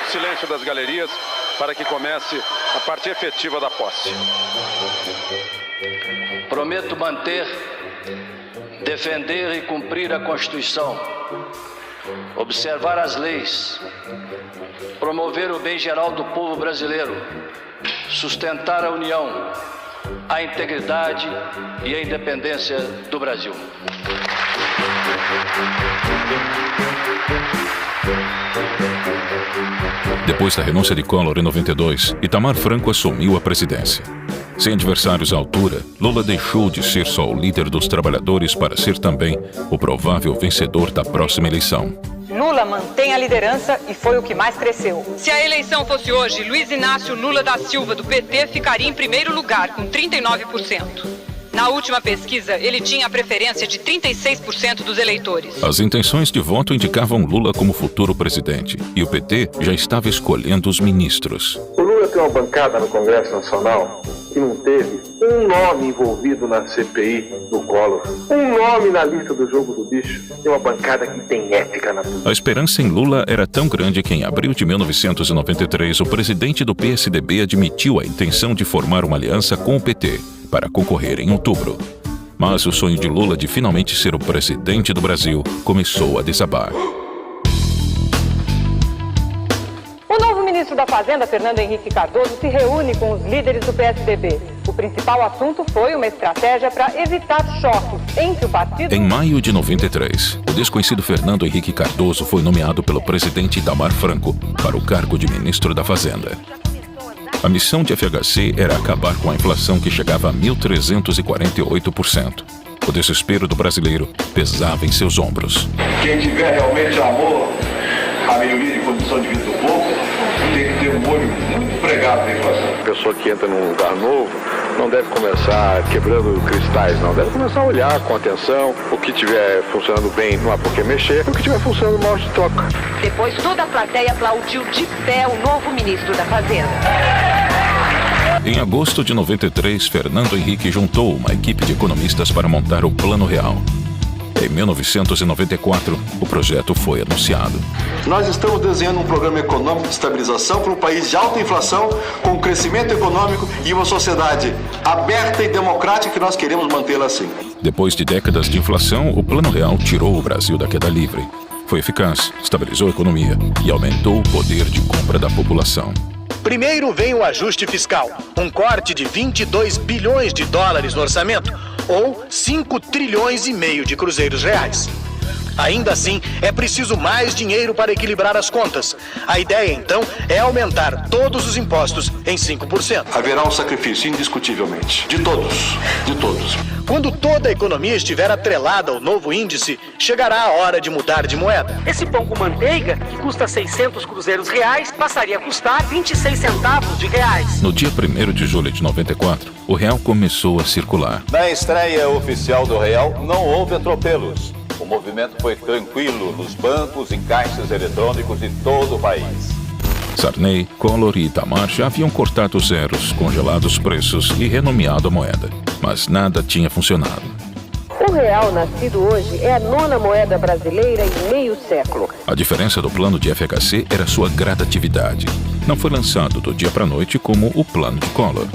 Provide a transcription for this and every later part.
silêncio das galerias para que comece a parte efetiva da posse. Prometo manter, defender e cumprir a Constituição, observar as leis, promover o bem geral do povo brasileiro, sustentar a união, a integridade e a independência do Brasil. Depois da renúncia de Collor em 92, Itamar Franco assumiu a presidência. Sem adversários à altura, Lula deixou de ser só o líder dos trabalhadores para ser também o provável vencedor da próxima eleição. Lula mantém a liderança e foi o que mais cresceu. Se a eleição fosse hoje, Luiz Inácio Lula da Silva, do PT, ficaria em primeiro lugar, com 39%. Na última pesquisa, ele tinha a preferência de 36% dos eleitores. As intenções de voto indicavam Lula como futuro presidente, e o PT já estava escolhendo os ministros. O Lula tem uma bancada no Congresso Nacional que não teve um nome envolvido na CPI do Collor, um nome na lista do jogo do bicho. Tem uma bancada que tem ética na política. A esperança em Lula era tão grande que em abril de 1993, o presidente do PSDB admitiu a intenção de formar uma aliança com o PT para concorrer em outubro. Mas o sonho de Lula de finalmente ser o presidente do Brasil começou a desabar. O novo ministro da Fazenda, Fernando Henrique Cardoso, se reúne com os líderes do PSDB. O principal assunto foi uma estratégia para evitar choques entre o partido... Em maio de 93, o desconhecido Fernando Henrique Cardoso foi nomeado pelo presidente Itamar Franco para o cargo de ministro da Fazenda. A missão de FHC era acabar com a inflação que chegava a 1.348%. O desespero do brasileiro pesava em seus ombros. Quem tiver realmente amor à melhoria de condição de vida do povo tem que ter um olho muito pregado na inflação. A pessoa que entra num lugar novo não deve começar quebrando cristais, não. Deve começar a olhar com atenção. O que estiver funcionando bem não há por que mexer. O que estiver funcionando mal se troca. Depois toda a plateia aplaudiu de pé o novo ministro da Fazenda. Em agosto de 93, Fernando Henrique juntou uma equipe de economistas para montar o Plano Real. Em 1994, o projeto foi anunciado. Nós estamos desenhando um programa econômico de estabilização para um país de alta inflação, com crescimento econômico e uma sociedade aberta e democrática que nós queremos mantê-la assim. Depois de décadas de inflação, o Plano Real tirou o Brasil da queda livre. Foi eficaz, estabilizou a economia e aumentou o poder de compra da população. Primeiro vem o ajuste fiscal, um corte de 22 bilhões de dólares no orçamento, ou 5 trilhões e meio de cruzeiros reais. Ainda assim, é preciso mais dinheiro para equilibrar as contas. A ideia, então, é aumentar todos os impostos em 5%. Haverá um sacrifício, indiscutivelmente, de todos. Quando toda a economia estiver atrelada ao novo índice, chegará a hora de mudar de moeda. Esse pão com manteiga, que custa 600 cruzeiros reais, passaria a custar 26 centavos de reais. No dia 1º de julho de 94, o real começou a circular. Na estreia oficial do real, não houve atropelos. O movimento foi tranquilo nos bancos e caixas eletrônicos de todo o país. Sarney, Collor e Itamar já haviam cortado zeros, congelado os preços e renomeado a moeda. Mas nada tinha funcionado. O real nascido hoje é a 9ª moeda brasileira em meio século. A diferença do plano de FHC era sua gradatividade. Não foi lançado do dia para a noite como o plano de Collor.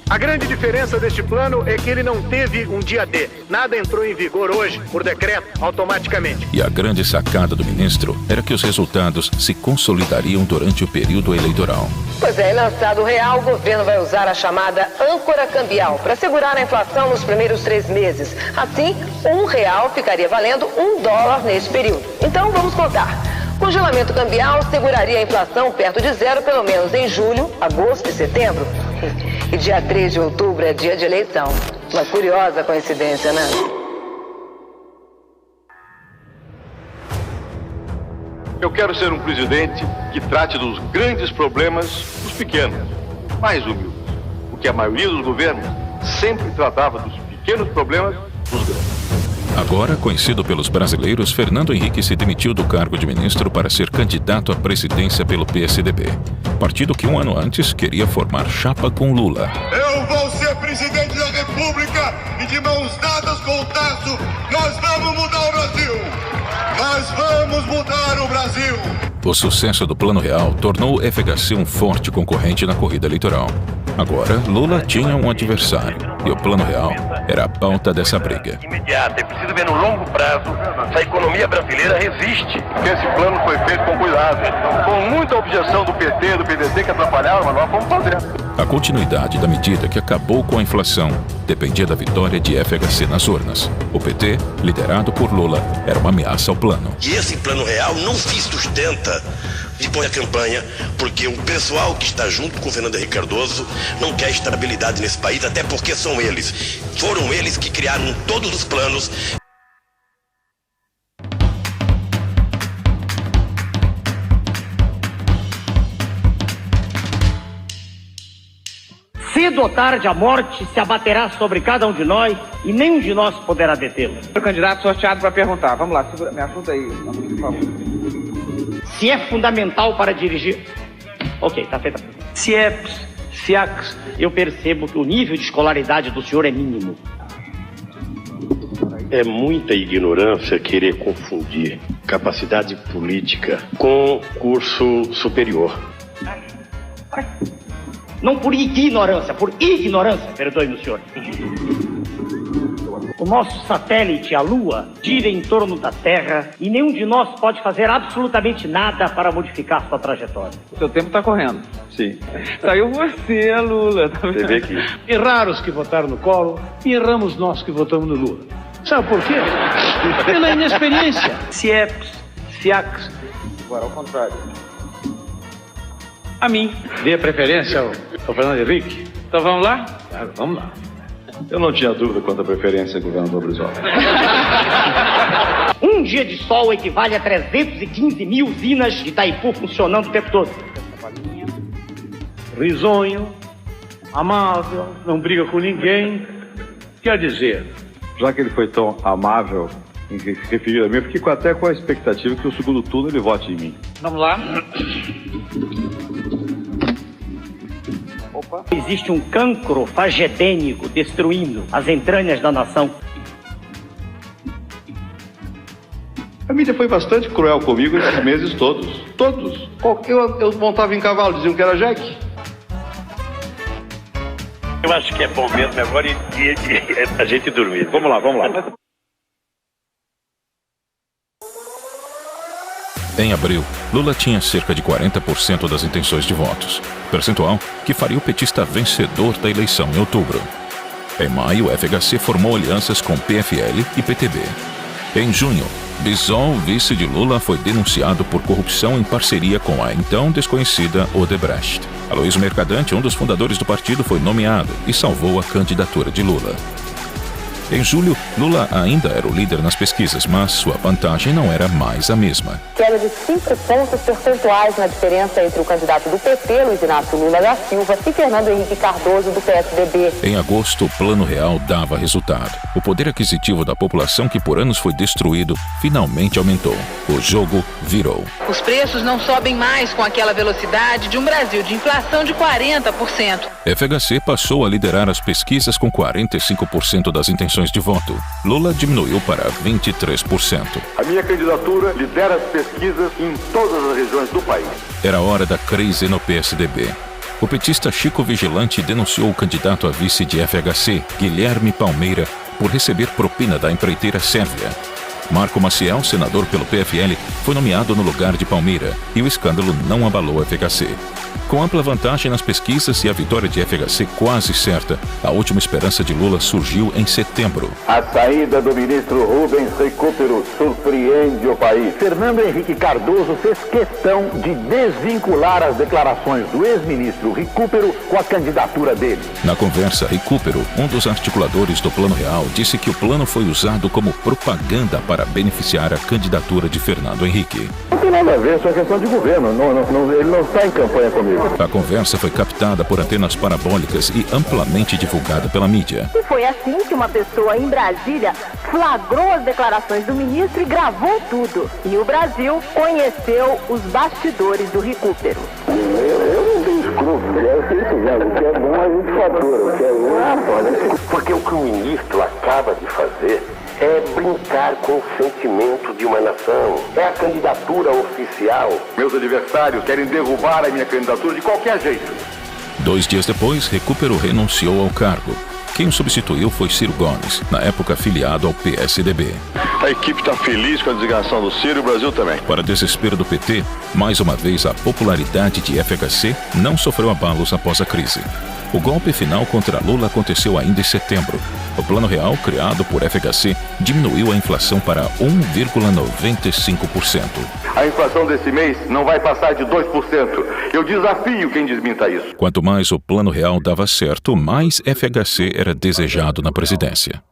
A grande diferença deste plano é que ele não teve um dia D. Nada entrou em vigor hoje, por decreto, automaticamente. E a grande sacada do ministro era que os resultados se consolidariam durante o período eleitoral. Pois é, lançado o real, o governo vai usar a chamada âncora cambial para segurar a inflação nos primeiros 3 meses. Assim, R$1 ficaria valendo $1 nesse período. Então, vamos contar. Congelamento cambial seguraria a inflação perto de zero, pelo menos em julho, agosto e setembro. E dia 3 de outubro é dia de eleição. Uma curiosa coincidência, né? Eu quero ser um presidente que trate dos grandes problemas dos pequenos, mais humildes. Porque a maioria dos governos sempre tratava dos pequenos problemas dos grandes. Agora, conhecido pelos brasileiros, Fernando Henrique se demitiu do cargo de ministro para ser candidato à presidência pelo PSDB. Partido que 1 ano antes queria formar chapa com Lula. Eu vou ser presidente da República e de mãos dadas com o Tasso, nós vamos mudar o Brasil! Nós vamos mudar o Brasil! O sucesso do Plano Real tornou o FHC um forte concorrente na corrida eleitoral. Agora, Lula tinha um adversário e o Plano Real era a pauta dessa briga. Imediata, é preciso ver no longo prazo se a economia brasileira resiste. Esse plano foi feito com cuidado, com muita objeção do PT, do PDT que atrapalhava, mas nós fomos fazendo. A continuidade da medida que acabou com a inflação dependia da vitória de FHC nas urnas. O PT, liderado por Lula, era uma ameaça ao plano. E esse Plano Real não se sustenta depois da campanha, porque o pessoal que está junto com o Fernando Henrique Cardoso não quer estabilidade nesse país, até porque foram eles que criaram todos os planos. Cedo ou tarde a morte se abaterá sobre cada um de nós e nenhum de nós poderá detê-lo. O candidato sorteado para perguntar. Vamos lá, segura, me ajuda aí, por favor. Se é fundamental para dirigir... Ok, tá feita. Eu percebo que o nível de escolaridade do senhor é mínimo. É muita ignorância querer confundir capacidade política com curso superior. Não por ignorância, perdoe-me, senhor. O nosso satélite, a Lua, gira em torno da Terra e nenhum de nós pode fazer absolutamente nada para modificar sua trajetória. O seu tempo está correndo. Sim. Saiu você, Lula. Você vê aqui. Erraram os que votaram no Collor e erramos nós que votamos no Lula. Sabe por quê? Pela inexperiência. Agora, ao contrário. A mim. Dê preferência ao Fernando Henrique. Então vamos lá? Claro, vamos lá. Eu não tinha dúvida quanto à preferência do governador Brizola. Um dia de sol equivale a 315 mil usinas de Itaipu funcionando o tempo todo. Risonho, amável, não briga com ninguém. Quer dizer... Já que ele foi tão amável em se referir a mim, eu fiquei até com a expectativa que o segundo turno ele vote em mim. Vamos lá. Opa. Existe um cancro fagedênico destruindo as entranhas da nação. A mídia foi bastante cruel comigo esses meses todos. Todos. Eu montava em cavalo, diziam que era Jack. Eu acho que é bom mesmo agora a gente dormir. Vamos lá. Em abril, Lula tinha cerca de 40% das intenções de votos, percentual que faria o petista vencedor da eleição em outubro. Em maio, o FHC formou alianças com PFL e PTB. Em junho, Bisol, vice de Lula, foi denunciado por corrupção em parceria com a então desconhecida Odebrecht. Aloysio Mercadante, um dos fundadores do partido, foi nomeado e salvou a candidatura de Lula. Em julho, Lula ainda era o líder nas pesquisas, mas sua vantagem não era mais a mesma. Queda de 5 pontos percentuais na diferença entre o candidato do PT, Luiz Inácio Lula da Silva, e Fernando Henrique Cardoso, do PSDB. Em agosto, o Plano Real dava resultado. O poder aquisitivo da população, que por anos foi destruído, finalmente aumentou. O jogo virou. Os preços não sobem mais com aquela velocidade de um Brasil de inflação de 40%. FHC passou a liderar as pesquisas com 45% das intenções de voto. Lula diminuiu para 23%. A minha candidatura lidera as pesquisas em todas as regiões do país. Era hora da crise no PSDB. O petista Chico Vigilante denunciou o candidato a vice de FHC, Guilherme Palmeira, por receber propina da empreiteira Sérvia. Marco Maciel, senador pelo PFL, foi nomeado no lugar de Palmeira e o escândalo não abalou a FHC. Com ampla vantagem nas pesquisas e a vitória de FHC quase certa, a última esperança de Lula surgiu em setembro. A saída do ministro Rubens Recupero surpreende o país. Fernando Henrique Cardoso fez questão de desvincular as declarações do ex-ministro Recupero com a candidatura dele. Na conversa, Recupero, um dos articuladores do Plano Real, disse que o plano foi usado como propaganda para beneficiar a candidatura de Fernando Henrique. Não tem nada a ver, isso é questão de governo. Ele não está em campanha comigo. A conversa foi captada por antenas parabólicas e amplamente divulgada pela mídia. E foi assim que uma pessoa em Brasília flagrou as declarações do ministro e gravou tudo. E o Brasil conheceu os bastidores do Recupero. Eu não tenho escrúpulo, o que é bom a gente fatura, o que é ruim. Porque o que o ministro acaba de fazer é brincar com o sentimento de uma nação. É a candidatura oficial. Meus adversários querem derrubar a minha candidatura de qualquer jeito. 2 dias depois, Recupero renunciou ao cargo. Quem o substituiu foi Ciro Gomes, na época filiado ao PSDB. A equipe está feliz com a designação do Ciro e o Brasil também. Para desespero do PT, mais uma vez a popularidade de FHC não sofreu abalos após a crise. O golpe final contra Lula aconteceu ainda em setembro. O Plano Real, criado por FHC, diminuiu a inflação para 1,95%. A inflação desse mês não vai passar de 2%. Eu desafio quem desminta isso. Quanto mais o Plano Real dava certo, mais FHC era desejado na presidência.